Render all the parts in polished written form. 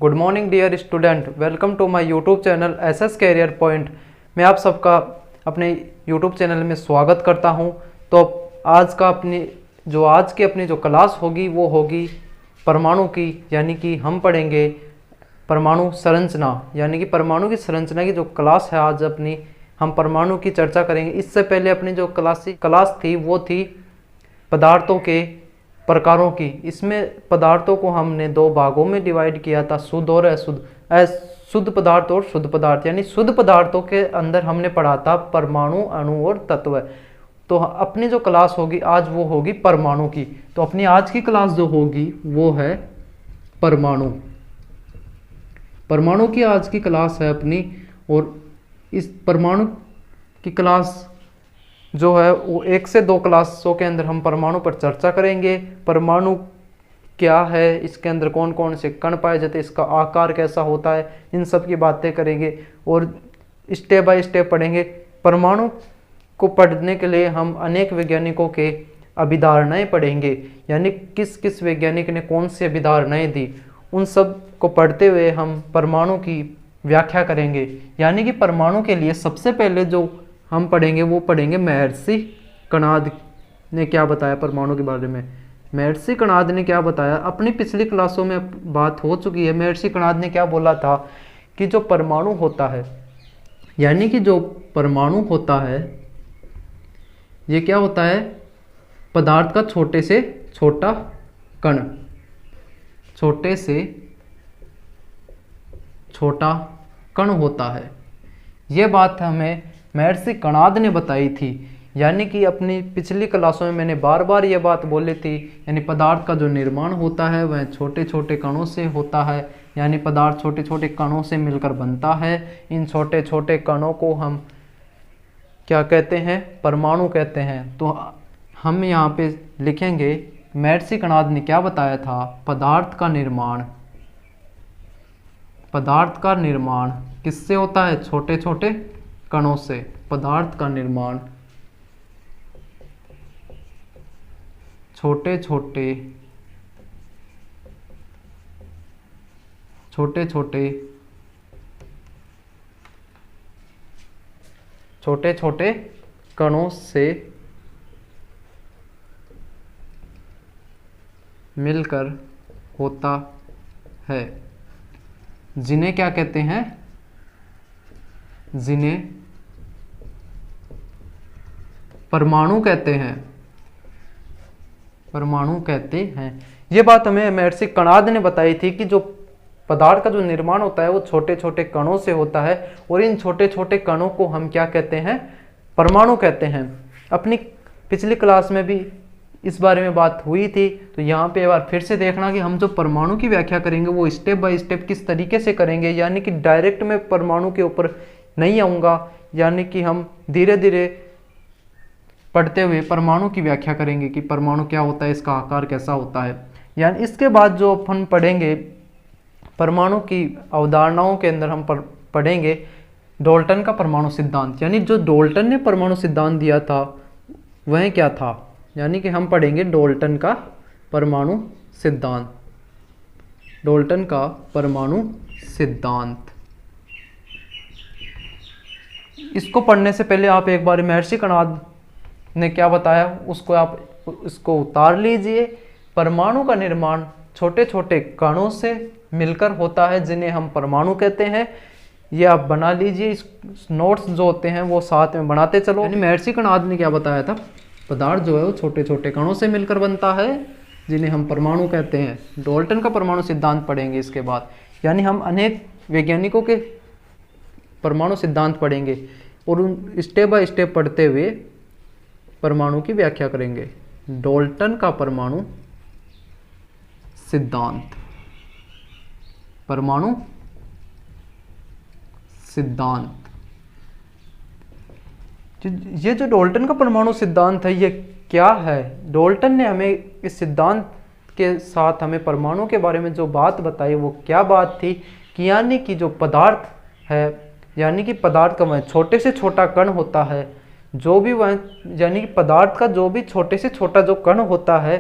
Good morning dear student, welcome to my YouTube channel SS career point. मैं आप सबका अपने यूट्यूब चैनल में स्वागत करता हूं। तो आज की अपनी जो क्लास होगी वो होगी परमाणु की, यानी कि हम पढ़ेंगे परमाणु संरचना, यानी कि परमाणु की संरचना की जो क्लास है आज अपनी, हम परमाणु की चर्चा करेंगे। इससे पहले अपनी जो क्लास थी वो थी पदार्थों के प्रकारों की। इसमें पदार्थों को हमने दो भागों में डिवाइड किया था, शुद्ध और अशुद्ध। अशुद्ध पदार्थ और शुद्ध पदार्थ, यानी शुद्ध पदार्थों के अंदर हमने पढ़ा था परमाणु, अणु और तत्व। तो अपनी जो क्लास होगी आज वो होगी परमाणु की। तो अपनी आज की क्लास जो होगी वो है परमाणु। परमाणु की आज की क्लास है अपनी, और इस परमाणु की क्लास जो है वो 1 से 2 क्लासों के अंदर हम परमाणु पर चर्चा करेंगे। परमाणु क्या है, इसके अंदर कौन कौन से कण पाए जाते हैं, इसका आकार कैसा होता है, इन सब की बातें करेंगे और स्टेप बाय स्टेप पढ़ेंगे। परमाणु को पढ़ने के लिए हम अनेक वैज्ञानिकों के अभिधारणाएं पढ़ेंगे, यानी किस किस वैज्ञानिक ने कौन सी अभिधारणाएं दी, उन सब को पढ़ते हुए हम परमाणु की व्याख्या करेंगे। यानी कि परमाणु के लिए सबसे पहले जो हम पढ़ेंगे वो पढ़ेंगे महर्षि कणाद ने क्या बताया परमाणु के बारे में। महर्षि कणाद ने क्या बताया, अपनी पिछली क्लासों में बात हो चुकी है। महर्षि कणाद ने क्या बोला था कि जो परमाणु होता है, यानी कि जो परमाणु होता है ये क्या होता है, पदार्थ का छोटे से छोटा कण, छोटे से छोटा कण होता है। ये बात हमें महर्षि कणाद ने बताई थी। यानी कि अपनी पिछली क्लासों में मैंने बार बार ये बात बोली थी, यानी पदार्थ का जो निर्माण होता है वह छोटे छोटे कणों से होता है, यानी पदार्थ छोटे छोटे कणों से मिलकर बनता है। इन छोटे छोटे कणों को हम क्या कहते हैं, परमाणु कहते हैं। तो हम यहाँ पे लिखेंगे महर्षि कणाद ने क्या बताया था, पदार्थ का निर्माण किससे होता है, छोटे छोटे कणों से। पदार्थ का निर्माण छोटे छोटे कणों से मिलकर होता है, जिन्हें क्या कहते हैं, जिन्हें परमाणु कहते हैं। परमाणु कहते हैं। ये बात हमें महर्षि कणाद ने बताई थी कि जो पदार्थ का जो निर्माण होता है वो छोटे छोटे कणों से होता है, और इन छोटे छोटे कणों को हम क्या कहते हैं, परमाणु कहते हैं। अपनी पिछली क्लास में भी इस बारे में बात हुई थी। तो यहाँ पे एक बार फिर से देखना कि हम जो परमाणु की व्याख्या करेंगे वो स्टेप बाय स्टेप किस तरीके से करेंगे, यानी कि डायरेक्ट मैं परमाणु के ऊपर नहीं आऊँगा, यानी कि हम धीरे धीरे पढ़ते हुए परमाणु की व्याख्या करेंगे कि परमाणु क्या होता है, इसका आकार कैसा होता है। यानी इसके बाद जो अपन पढ़ेंगे परमाणु की अवधारणाओं के अंदर हम पढ़ेंगे डाल्टन का परमाणु सिद्धांत। यानी जो डाल्टन ने परमाणु सिद्धांत दिया था वह क्या था, यानी कि हम पढ़ेंगे डाल्टन का परमाणु सिद्धांत। डाल्टन का परमाणु सिद्धांत, इसको पढ़ने से पहले आप एक बार महर्षि कणाद ने क्या बताया उसको आप इसको उतार लीजिए। परमाणु का निर्माण छोटे छोटे कणों से मिलकर होता है, जिन्हें हम परमाणु कहते हैं। ये आप बना लीजिए, इस नोट्स जो होते हैं वो साथ में बनाते चलो। यानी महर्षि कणाद ने क्या बताया था, पदार्थ जो है वो छोटे छोटे कणों से मिलकर बनता है, जिन्हें हम परमाणु कहते हैं। डाल्टन का परमाणु सिद्धांत पढ़ेंगे इसके बाद, यानी हम अनेक वैज्ञानिकों के परमाणु सिद्धांत पढ़ेंगे और उन स्टेप बाय स्टेप पढ़ते हुए परमाणु की व्याख्या करेंगे। डाल्टन का परमाणु सिद्धांत, परमाणु सिद्धांत। ये जो डाल्टन का परमाणु सिद्धांत है ये क्या है, डाल्टन ने हमें इस सिद्धांत के साथ हमें परमाणु के बारे में जो बात बताई वो क्या बात थी कि यानी कि जो पदार्थ है, यानी कि पदार्थ का वह छोटे से छोटा कण होता है, जो भी वह यानी कि पदार्थ का जो भी छोटे से छोटा जो कण होता है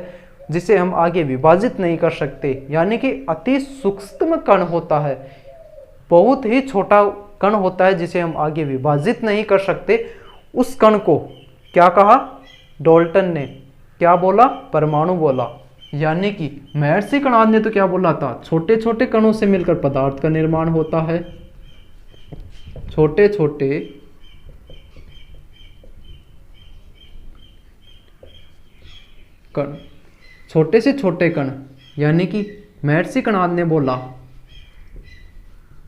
जिसे हम आगे विभाजित नहीं कर सकते, यानी कि अति सूक्ष्म कण होता है, बहुत ही छोटा कण होता है जिसे हम आगे विभाजित नहीं कर सकते, उस कण को क्या कहा डाल्टन ने, क्या बोला, परमाणु बोला। यानी कि महर्षि कणाद ने तो क्या बोला था, छोटे छोटे कणों से मिलकर पदार्थ का निर्माण होता है, छोटे छोटे कण, छोटे से छोटे कण, यानी कि महर्षि कणाद ने बोला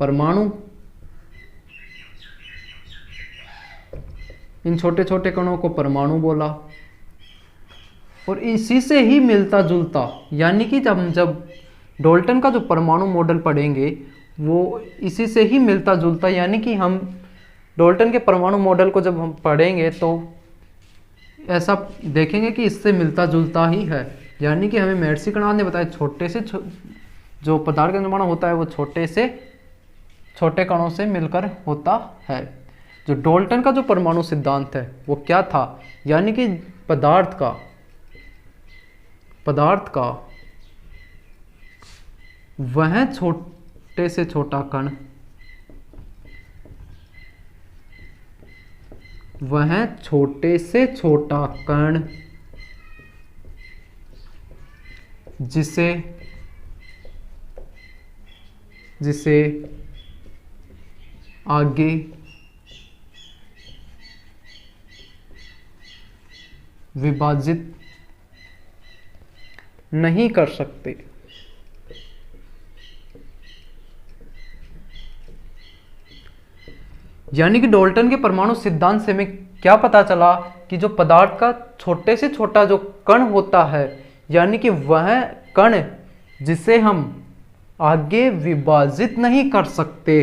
परमाणु, इन छोटे छोटे कणों को परमाणु बोला। और इसी से ही मिलता जुलता, यानी कि जब डाल्टन का जो परमाणु मॉडल पढ़ेंगे वो इसी से ही मिलता जुलता, यानी कि हम डाल्टन के परमाणु मॉडल को जब हम पढ़ेंगे तो ऐसा देखेंगे कि इससे मिलता जुलता ही है। यानी कि हमें महर्षि कणाद ने बताया छोटे से जो पदार्थ का निर्माण होता है वो छोटे से छोटे कणों से मिलकर होता है। जो डाल्टन का जो परमाणु सिद्धांत है वो क्या था, यानी कि पदार्थ का वह छोटे से छोटा कण, वह छोटे से छोटा कण जिसे आगे विभाजित नहीं कर सकते। यानी कि डाल्टन के परमाणु सिद्धांत से हमें क्या पता चला कि जो पदार्थ का छोटे से छोटा जो कण होता है, यानी कि वह कण जिसे हम आगे विभाजित नहीं कर सकते,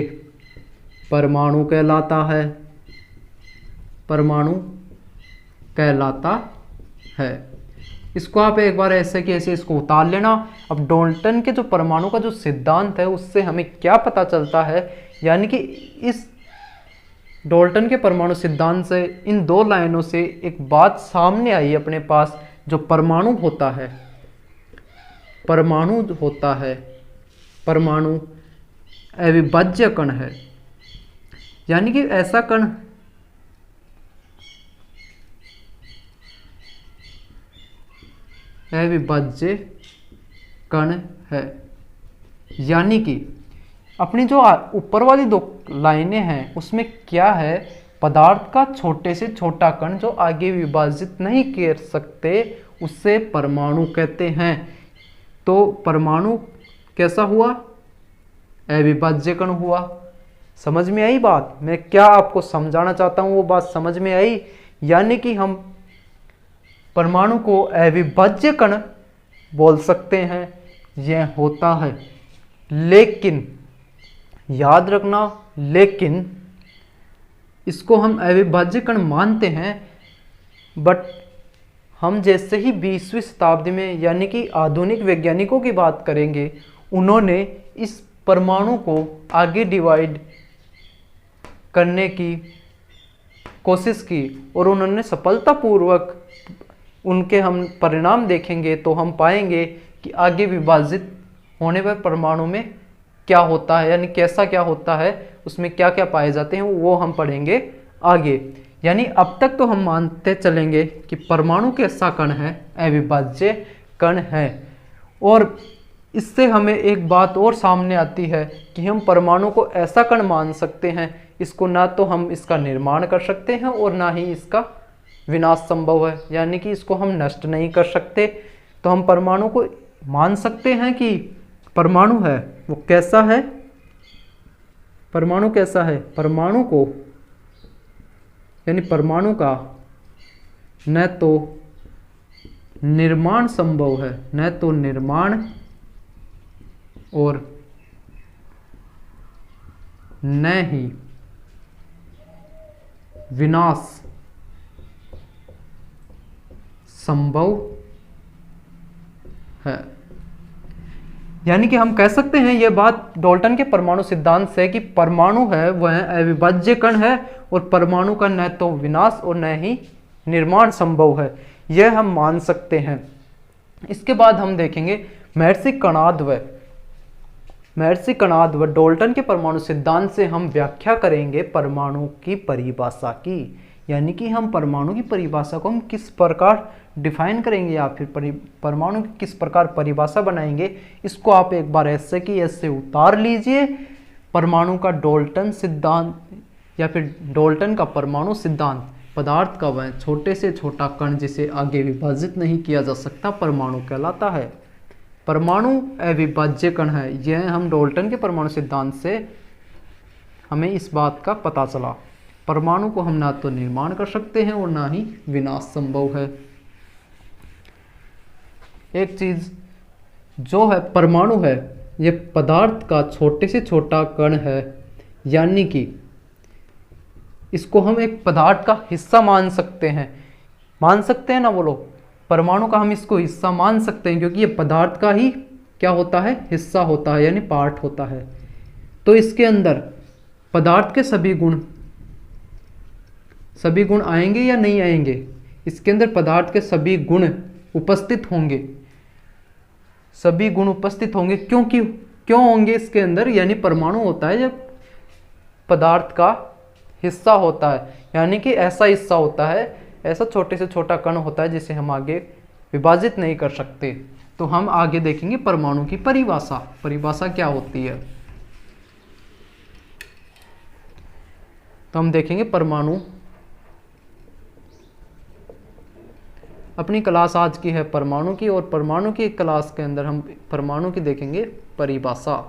परमाणु कहलाता है, परमाणु कहलाता है। इसको आप एक बार ऐसे कि ऐसे इसको उतार लेना। अब डाल्टन के जो परमाणु का जो सिद्धांत है उससे हमें क्या पता चलता है, यानी कि इस डाल्टन के परमाणु सिद्धांत से इन दो लाइनों से एक बात सामने आई अपने पास, जो परमाणु होता है, परमाणु अविभाज्य कण है। यानी कि ऐसा कण अविभाज्य कण है। यानी कि अपनी जो ऊपर वाली दो लाइनें हैं उसमें क्या है, पदार्थ का छोटे से छोटा कण जो आगे विभाजित नहीं कर सकते उससे परमाणु कहते हैं। तो परमाणु कैसा हुआ, अविभाज्य कण हुआ। समझ में आई बात, मैं क्या आपको समझाना चाहता हूं वो बात समझ में आई। यानी कि हम परमाणु को अविभाज्य कण बोल सकते हैं, यह होता है। लेकिन याद रखना, लेकिन इसको हम अविभाज्य कण मानते हैं, बट हम जैसे ही 20वीं शताब्दी में यानी कि आधुनिक वैज्ञानिकों की बात करेंगे, उन्होंने इस परमाणु को आगे डिवाइड करने की कोशिश की और उन्होंने सफलतापूर्वक, उनके हम परिणाम देखेंगे तो हम पाएंगे कि आगे विभाजित होने पर परमाणु में क्या होता है, यानी कैसा क्या होता है, उसमें क्या क्या पाए जाते हैं, वो हम पढ़ेंगे आगे। यानी अब तक तो हम मानते चलेंगे कि परमाणु कैसा कण है, अविभाज्य कण है। और इससे हमें एक बात और सामने आती है कि हम परमाणु को ऐसा कण मान सकते हैं, इसको ना तो हम इसका निर्माण कर सकते हैं और ना ही इसका विनाश संभव है, यानी कि इसको हम नष्ट नहीं कर सकते। तो हम परमाणु को मान सकते हैं कि परमाणु है वो कैसा है, परमाणु कैसा है, परमाणु को यानी परमाणु का न तो निर्माण संभव है, न तो निर्माण और न ही विनाश संभव है। यानी कि हम कह सकते हैं यह बात डाल्टन के परमाणु सिद्धांत से कि परमाणु है वह अविभाज्य कण है और परमाणु का न तो विनाश और न ही निर्माण संभव है, यह हम मान सकते हैं। इसके बाद हम देखेंगे महर्षि कणाद व डाल्टन के परमाणु सिद्धांत से हम व्याख्या करेंगे परमाणु की परिभाषा की, यानी कि हम परमाणु की परिभाषा को हम किस प्रकार डिफाइन करेंगे या फिर परमाणु की किस प्रकार परिभाषा बनाएंगे, इसको आप एक बार ऐसे की ऐसे उतार लीजिए। परमाणु का डाल्टन सिद्धांत या फिर डाल्टन का परमाणु सिद्धांत, पदार्थ का वह छोटे से छोटा कण जिसे आगे विभाजित नहीं किया जा सकता परमाणु कहलाता है। परमाणु अविभाज्य कण है, यह हम डाल्टन के परमाणु सिद्धांत से हमें इस बात का पता चला। परमाणु को हम ना तो निर्माण कर सकते हैं और ना ही विनाश संभव है। एक चीज जो है परमाणु है, यह पदार्थ का छोटे से छोटा कण है, यानी कि इसको हम एक पदार्थ का हिस्सा मान सकते हैं ना वो लोग, परमाणु का हम इसको हिस्सा मान सकते हैं क्योंकि ये पदार्थ का ही क्या होता है, हिस्सा होता है, यानी पार्ट होता है। तो इसके अंदर पदार्थ के सभी गुण आएंगे या नहीं आएंगे, इसके अंदर पदार्थ के सभी गुण उपस्थित होंगे, सभी गुण उपस्थित होंगे। क्यों होंगे इसके अंदर, यानी परमाणु होता है जब पदार्थ का हिस्सा होता है, यानी कि ऐसा हिस्सा होता है, ऐसा छोटे से छोटा कण होता है जिसे हम आगे विभाजित नहीं कर सकते। तो हम आगे देखेंगे परमाणु की परिभाषा क्या होती है। तो हम देखेंगे परमाणु, अपनी क्लास आज की है परमाणु की, और परमाणु की क्लास के अंदर हम परमाणु की देखेंगे परिभाषा।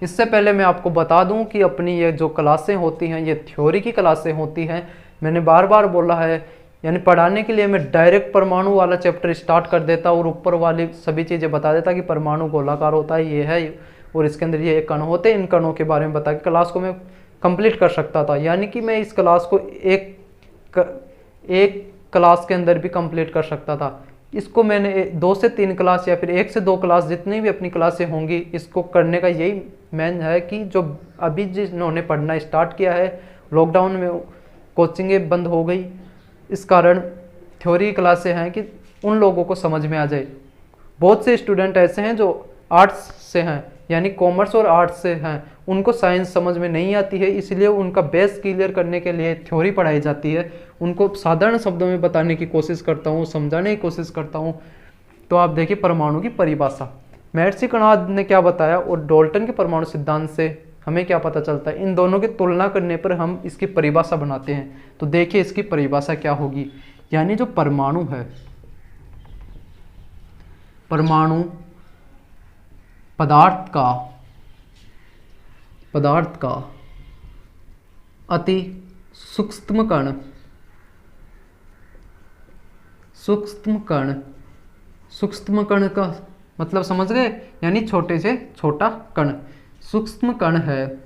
इससे पहले मैं आपको बता दूं कि अपनी ये जो क्लासें होती हैं ये थ्योरी की क्लासें होती हैं। मैंने बार बार बोला है, यानी पढ़ाने के लिए मैं डायरेक्ट परमाणु वाला चैप्टर स्टार्ट कर देता और ऊपर वाली सभी चीज़ें बता देता कि परमाणु गोलाकार होता है, ये है, और इसके अंदर ये कण होते हैं, इन कणों के बारे में बता के क्लास को मैं कंप्लीट कर सकता था। यानी कि मैं इस क्लास को एक क्लास के अंदर भी कंप्लीट कर सकता था। इसको मैंने 2 से 3 क्लास या फिर 1 से 2 क्लास जितनी भी अपनी क्लासें होंगी, इसको करने का यही मेन है कि जो अभी जिन्होंने पढ़ना स्टार्ट किया है, लॉकडाउन में कोचिंगें बंद हो गई, इस कारण थ्योरी क्लासें हैं कि उन लोगों को समझ में आ जाए। बहुत से स्टूडेंट ऐसे हैं जो आर्ट्स से हैं, यानी कॉमर्स और आर्ट्स से हैं, उनको साइंस समझ में नहीं आती है, इसलिए उनका बेस क्लियर करने के लिए थ्योरी पढ़ाई जाती है। उनको साधारण शब्दों में बताने की कोशिश करता हूँ, समझाने की कोशिश करता हूँ। तो आप देखिए परमाणु की परिभाषा, महर्षि कणाद ने क्या बताया और डाल्टन के परमाणु सिद्धांत से हमें क्या पता चलता है, इन दोनों की तुलना करने पर हम इसकी परिभाषा बनाते हैं। तो देखिए इसकी परिभाषा क्या होगी, यानी जो परमाणु है, परमाणु पदार्थ का अति सूक्ष्म कण का मतलब समझ गए, यानी छोटे से छोटा कण, सूक्ष्म कण है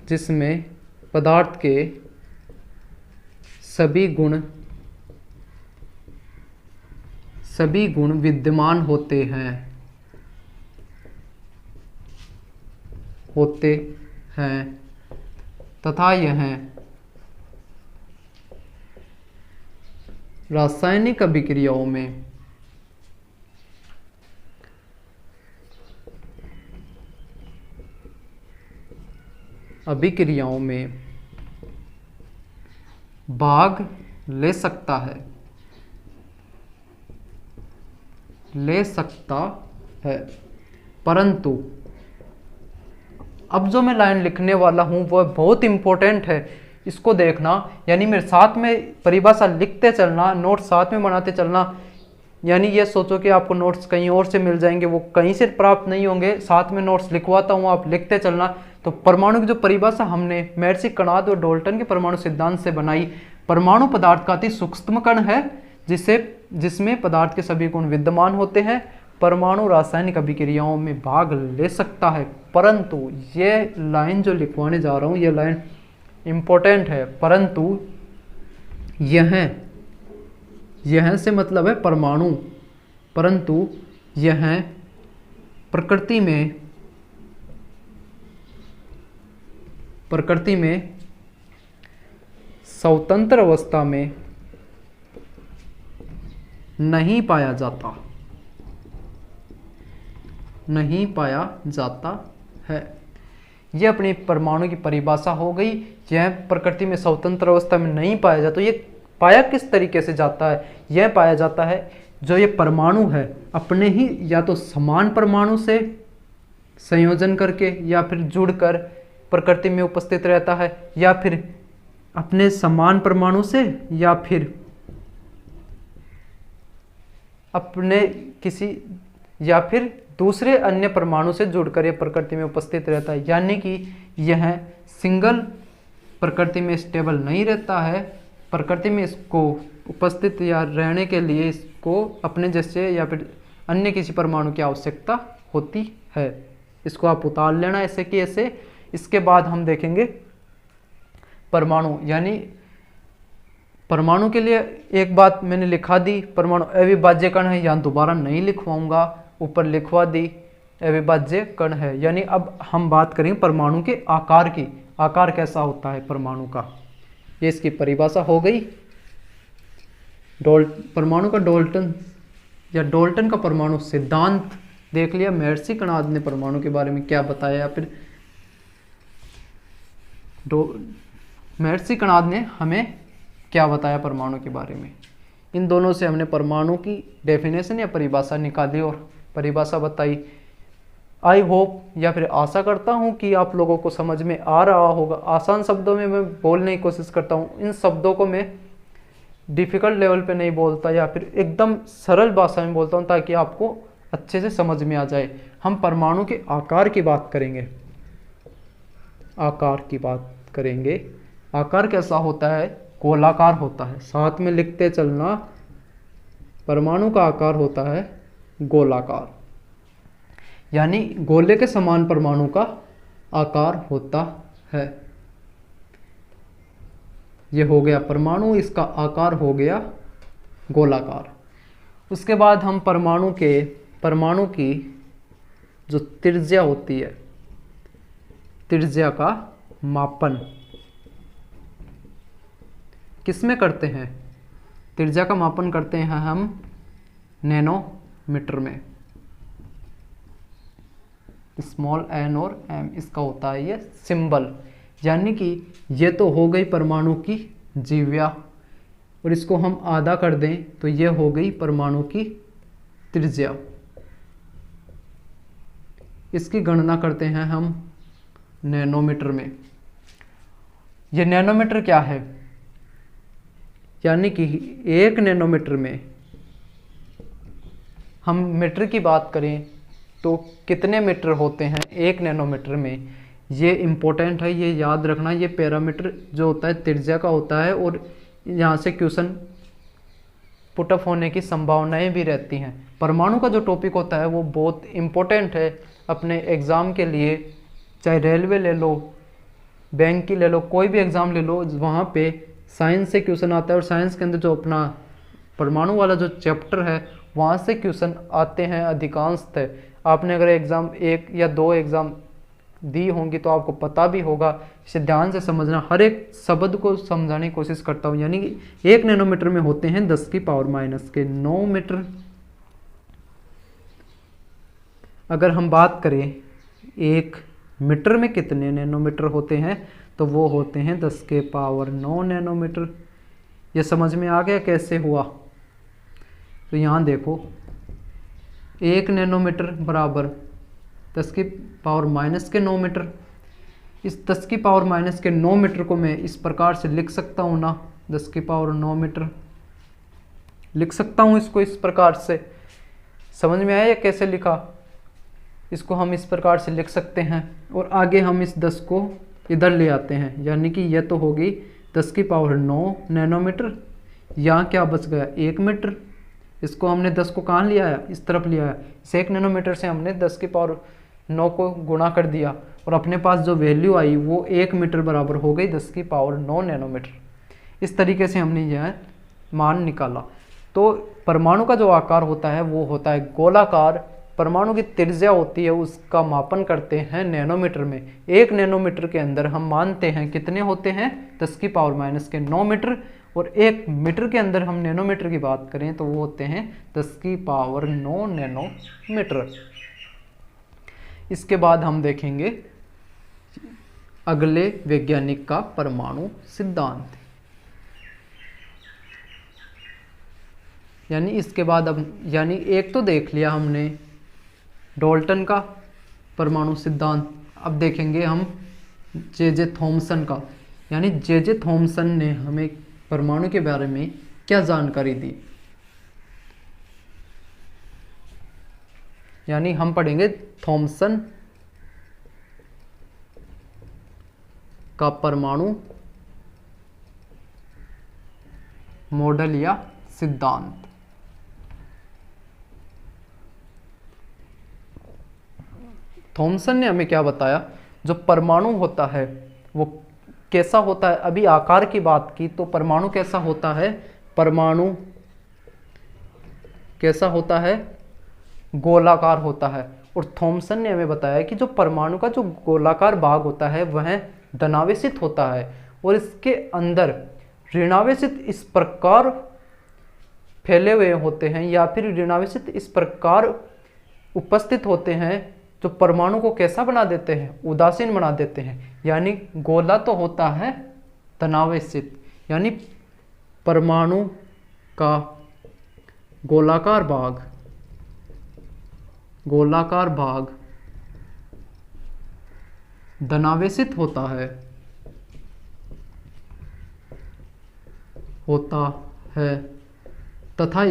जिसमें पदार्थ के सभी गुण विद्यमान होते हैं तथा यह रासायनिक अभिक्रियाओं में भाग ले सकता है। परंतु अब जो मैं लाइन लिखने वाला हूं वह बहुत इंपॉर्टेंट है, इसको देखना, यानी मेरे साथ में परिभाषा लिखते चलना, नोट्स साथ में बनाते चलना। यानी ये सोचो कि आपको नोट्स कहीं और से मिल जाएंगे, वो कहीं से प्राप्त नहीं होंगे, साथ में नोट्स लिखवाता हूँ, आप लिखते चलना। तो परमाणु की जो परिभाषा हमने महर्षि कणाद और डाल्टन के परमाणु सिद्धांत से बनाई, परमाणु पदार्थ का अति सूक्ष्म कण है जिसमें पदार्थ के सभी गुण विद्यमान होते हैं। परमाणु रासायनिक अभिक्रियाओं में भाग ले सकता है, परंतु ये लाइन जो लिखवाने जा रहा हूँ ये लाइन इंपॉर्टेंट है। परंतु यह से मतलब है परमाणु, परंतु यह प्रकृति में प्रकृति में स्वतंत्र अवस्था में नहीं पाया जाता, नहीं पाया जाता है। यह अपनी परमाणु की परिभाषा हो गई। यह प्रकृति में स्वतंत्र अवस्था में नहीं पाया जाता। तो ये पाया किस तरीके से जाता है? यह पाया जाता है जो ये परमाणु है अपने ही या तो समान परमाणु से संयोजन करके या फिर जुड़कर प्रकृति में उपस्थित रहता है, या फिर अपने समान परमाणु से या फिर अपने किसी या फिर दूसरे अन्य परमाणु से जुड़कर यह प्रकृति में उपस्थित रहता है। यानी कि यह सिंगल प्रकृति में स्टेबल नहीं रहता है। प्रकृति में इसको उपस्थित या रहने के लिए इसको अपने जैसे या फिर अन्य किसी परमाणु की आवश्यकता होती है। इसको आप उतार लेना ऐसे कि ऐसे। इसके बाद हम देखेंगे परमाणु, यानी परमाणु के लिए एक बात मैंने लिखा दी, परमाणु अविभाज्य कण है, यहाँ दोबारा नहीं लिखवाऊंगा, ऊपर लिखवा दी अविभाज्य कण है। यानी अब हम बात करेंगे परमाणु के आकार की। आकार कैसा होता है परमाणु का, ये इसकी परिभाषा हो गई। परमाणु का डाल्टन या डाल्टन का परमाणु सिद्धांत देख लिया। महर्षि कणाद ने परमाणु के बारे में क्या बताया, या फिर महर्षि कणाद ने हमें क्या बताया परमाणु के बारे में। इन दोनों से हमने परमाणु की डेफिनेशन या परिभाषा निकाली और परिभाषा बताई। आई होप या फिर आशा करता हूँ कि आप लोगों को समझ में आ रहा होगा। आसान शब्दों में मैं बोलने की कोशिश करता हूँ। इन शब्दों को मैं डिफ़िकल्ट लेवल पे नहीं बोलता या फिर एकदम सरल भाषा में बोलता हूँ ताकि आपको अच्छे से समझ में आ जाए। हम परमाणु के आकार की बात करेंगे। आकार की बात करेंगे। आकार कैसा होता है? गोलाकार होता है। साथ में लिखते चलना, परमाणु का आकार होता है गोलाकार, यानी गोले के समान परमाणु का आकार होता है। ये हो गया परमाणु, इसका आकार हो गया गोलाकार। उसके बाद हम परमाणु की जो त्रिज्या होती है, त्रिज्या का मापन किसमें करते हैं? त्रिज्या का मापन करते हैं हम नैनोमीटर में। स्मॉल एन और एम इसका होता है ये सिंबल। यानी कि ये तो हो गई परमाणु की जीव्या, और इसको हम आधा कर दें तो ये हो गई परमाणु की त्रिज्या। इसकी गणना करते हैं हम नैनोमीटर में। ये नैनोमीटर क्या है? यानी कि 1 नैनोमीटर में, हम मीटर की बात करें तो कितने मीटर होते हैं 1 नैनोमीटर में? ये इम्पोर्टेंट है, ये याद रखना। ये पैरामीटर जो होता है त्रिज्या का होता है, और यहाँ से क्वेश्चन पुटअप होने की संभावनाएं भी रहती हैं। परमाणु का जो टॉपिक होता है वो बहुत इम्पोर्टेंट है अपने एग्ज़ाम के लिए। चाहे रेलवे ले लो, बैंक की ले लो, कोई भी एग्ज़ाम ले लो, वहाँ पे साइंस से क्वेश्चन आता है। और साइंस के अंदर जो अपना परमाणु वाला जो चैप्टर है वहाँ से क्वेश्चन आते हैं अधिकांशतः। आपने अगर एग्ज़ाम 1 या 2 एग्ज़ाम दी होंगी तो आपको पता भी होगा। इसे ध्यान से समझना, हर एक शब्द को समझाने की कोशिश करता हूँ। यानी कि 1 नैनोमीटर में होते हैं 10⁻⁻9 मीटर। अगर हम बात करें 1 मीटर में कितने नैनोमीटर होते हैं, तो वो होते हैं 10⁻9 नैनोमीटर। ये समझ में आ गया कैसे हुआ? तो यहाँ देखो, 1 नैनोमीटर बराबर 10⁻⁻9 मीटर। इस 10⁻⁻9 मीटर को मैं इस प्रकार से लिख सकता हूँ ना, 10⁻9 मीटर लिख सकता हूँ इसको इस प्रकार से। समझ में आया कैसे लिखा? इसको हम इस प्रकार से लिख सकते हैं, और आगे हम इस 10 को इधर ले आते हैं। यानी कि यह तो होगी 10⁻9 नैनोमीटर। यहाँ क्या बच गया? 1 मीटर। इसको हमने 10 को कहाँ लिया है? इस तरफ लिया है। इस 1 नैनोमीटर से हमने 10⁻9 को गुणा कर दिया, और अपने पास जो वैल्यू आई वो 1 मीटर बराबर हो गई 10⁻9 नैनोमीटर। इस तरीके से हमने यह मान निकाला। तो परमाणु का जो आकार होता है वो होता है गोलाकार, परमाणु की त्रिज्या होती है उसका मापन करते हैं नैनोमीटर में। 1 नैनोमीटर के अंदर हम मानते हैं कितने होते हैं, 10⁻⁻9 मीटर, और 1 मीटर के अंदर हम नैनोमीटर की बात करें तो वो होते हैं 10⁻9 नैनोमीटर। इसके बाद हम देखेंगे अगले वैज्ञानिक का परमाणु सिद्धांत। यानी इसके बाद अब यानी एक तो देख लिया हमने डाल्टन का परमाणु सिद्धांत, अब देखेंगे हम जे थॉमसन का। यानी जे थॉमसन ने हमें परमाणु के बारे में क्या जानकारी दी। यानी हम पढ़ेंगे थॉमसन का परमाणु मॉडल या सिद्धांत। थॉमसन ने हमें क्या बताया, जो परमाणु होता है वो कैसा होता है। अभी आकार की बात की तो परमाणु कैसा होता है, परमाणु कैसा होता है, गोलाकार होता है। और थॉमसन ने हमें बताया कि जो परमाणु का जो गोलाकार भाग होता है वह धनावेशित होता है, और इसके अंदर ऋणावेशित इस प्रकार फैले हुए होते हैं, या फिर ऋणावेशित इस प्रकार उपस्थित होते हैं जो परमाणु को कैसा बना देते हैं, उदासीन बना देते हैं। यानी गोला तो होता है धनावेशित, यानी परमाणु का गोलाकार भाग धनावेशित होता है तथा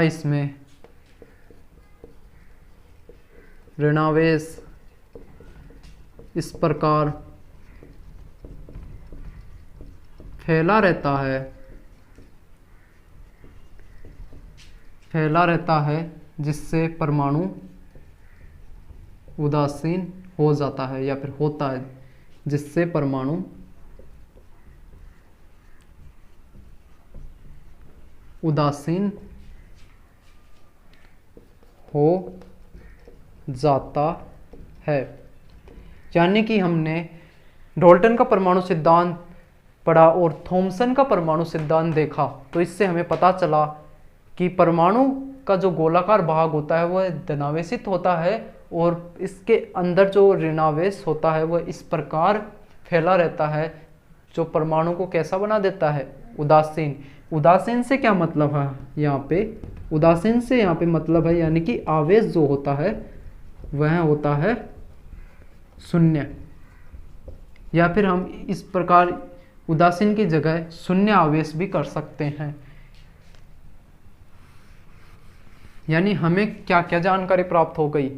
इसमें ऋणावेश इस प्रकार फैला रहता है जिससे परमाणु उदासीन हो जाता है, या फिर होता है जिससे परमाणु उदासीन हो जाता है। यानी कि हमने डाल्टन का परमाणु सिद्धांत पढ़ा और थॉमसन का परमाणु सिद्धांत देखा, तो इससे हमें पता चला कि परमाणु का जो गोलाकार भाग होता है वह धनावेशित होता है, और इसके अंदर जो ऋणावेश होता है वह इस प्रकार फैला रहता है जो परमाणु को कैसा बना देता है, उदासीन। उदासीन से क्या मतलब है यहाँ पे, उदासीन से यहाँ पे मतलब है यानी कि आवेश जो होता है वह होता है शून्य, या फिर हम इस प्रकार उदासीन की जगह शून्य आवेश भी कर सकते हैं। यानी हमें क्या क्या जानकारी प्राप्त हो गई,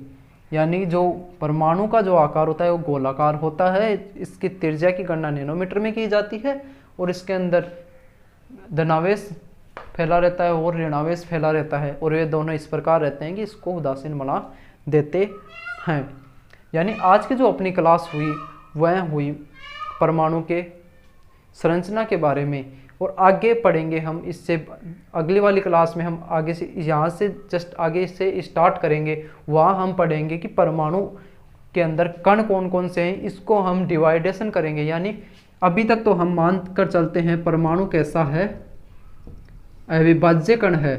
यानी जो परमाणु का जो आकार होता है वो गोलाकार होता है, इसकी त्रिज्या की गणना नैनोमीटर में की जाती है, और इसके अंदर धनावेश फैला रहता है और ऋणावेश फैला रहता है, और ये दोनों इस प्रकार रहते हैं कि इसको उदासीन बना देते हैं। यानी आज की जो अपनी क्लास हुई वह हुई परमाणु के संरचना के बारे में, और आगे पढ़ेंगे हम इससे अगली वाली क्लास में। हम आगे से यहाँ से जस्ट आगे से स्टार्ट करेंगे, वहाँ हम पढ़ेंगे कि परमाणु के अंदर कण कौन कौन से हैं, इसको हम डिवाइडेशन करेंगे। यानी अभी तक तो हम मान कर चलते हैं परमाणु कैसा है, अविभाज्य कण है,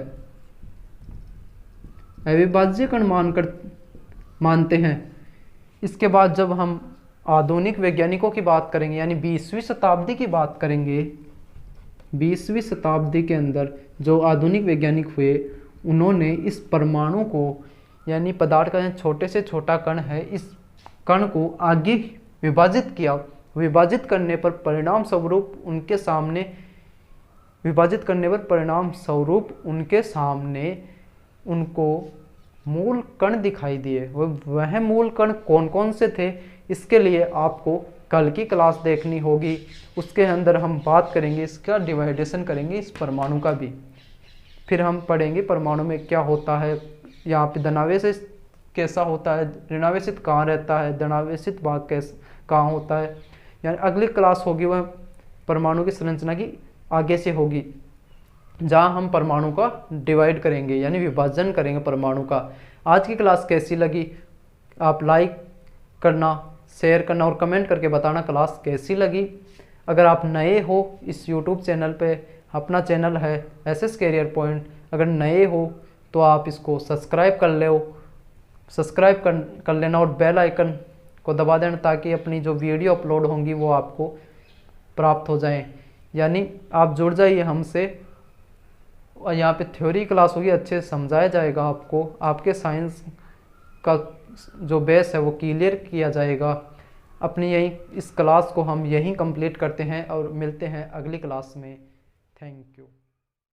अविभाज्य कण मानते हैं। इसके बाद जब हम आधुनिक वैज्ञानिकों की बात करेंगे, यानी 20वीं शताब्दी की बात करेंगे, 20वीं शताब्दी के अंदर जो आधुनिक वैज्ञानिक हुए उन्होंने इस परमाणु को, यानी पदार्थ का छोटे से छोटा कण है, इस कण को आगे विभाजित किया। विभाजित करने पर परिणाम स्वरूप उनके सामने उनको मूल कण दिखाई दिए। वह मूल कण कौन कौन से थे, इसके लिए आपको कल की क्लास देखनी होगी। उसके अंदर हम बात करेंगे, इसका डिवाइडेशन करेंगे इस परमाणु का भी। फिर हम पढ़ेंगे परमाणु में क्या होता है, यहाँ पे धनावेश कैसा होता है, ऋणावेशित कहाँ रहता है, धनावेशित भाग कहाँ होता है। यानी अगली क्लास होगी वह परमाणु की संरचना की आगे से होगी। जहाँ हम परमाणु का डिवाइड करेंगे यानी विभाजन करेंगे परमाणु का। आज की क्लास कैसी लगी आप लाइक करना, शेयर करना और कमेंट करके बताना क्लास कैसी लगी। अगर आप नए हो इस यूट्यूब चैनल पे, अपना चैनल है एसएस कैरियर पॉइंट, अगर नए हो तो आप इसको सब्सक्राइब कर लेना और बेल आइकन को दबा देना ताकि अपनी जो वीडियो अपलोड होंगी वो आपको प्राप्त हो जाएं। यानी आप जुड़ जाइए हमसे। और यहाँ पे थ्योरी क्लास होगी, अच्छे से समझाया जाएगा आपको, आपके साइंस का जो बेस है वो क्लियर किया जाएगा। अपनी यही इस क्लास को हम यहीं कंप्लीट करते हैं और मिलते हैं अगली क्लास में। Thank you.